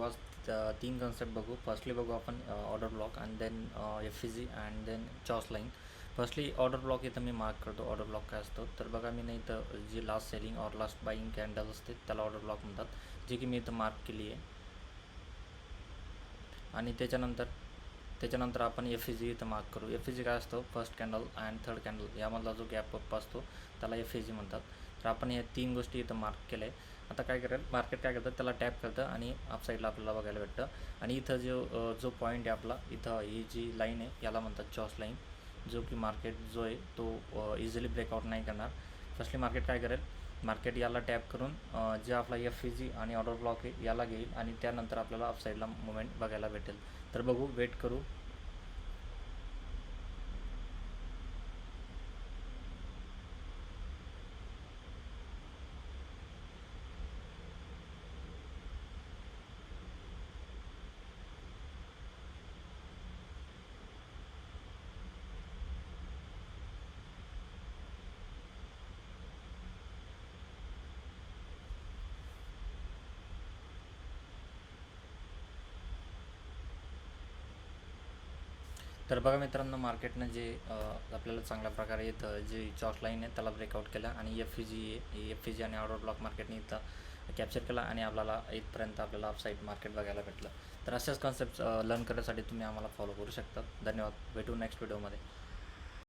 आज 3 कन्सेप्ट बघू. फर्स्टली बघू आपण order block and then FVG and then CHoCH line. Firstly order block इथं मी मार्क करतो. ऑर्डर ब्लॉक काय असतो तर बघा, मी नाही इथं जी लास्ट सेलिंग और लास्ट बाईंग कॅन्डल असते त्याला ऑर्डर ब्लॉक म्हणतात, जे की मी इथं मार्क केली आहे. आणि त्याच्यानंतर आपण FVG इथं मार्क करू. FVG काय असतो, first candle and third candle यामधला जो गॅप अप असतो त्याला FVG म्हणतात. तर आपण ह्या 3 गोष्टी इथं मार्क केल्या आहे. आता काय करेल मार्केट, काय करतं त्याला टॅप करतं आणि अपसाईडला आपल्याला बघायला भेटतं. आणि इथं जो पॉईंट आहे आपला, इथं ही जी लाईन आहे याला म्हणतात चॉस लाईन, जो की मार्केट जो आहे तो इझिली ब्रेकआउट नाही करणार. फर्स्टली मार्केट काय करेल, मार्केट याला टॅप करून जे आपला FVG आणि ऑर्डर ब्लॉक आहे याला घेईल आणि त्यानंतर आपल्याला अपसाईडला मुवमेंट बघायला भेटेल. तर बघू, वेट करू. तर बघा मित्रांनो, मार्केटनं जे आपल्याला चांगल्या प्रकारे इथं जी चॉस लाईन आहे त्याला ब्रेकआउट केला आणि FVG आणि ऑर्डर ब्लॉक मार्केटने इथं कॅप्चर केला आणि आपल्याला इथपर्यंत आपल्याला अपसाईड मार्केट बघायला भेटलं. तर अशाच कॉन्सेप्ट लर्न करण्यासाठी तुम्ही आम्हाला फॉलो करू शकता. धन्यवाद. भेटू नेक्स्ट व्हिडिओमध्ये.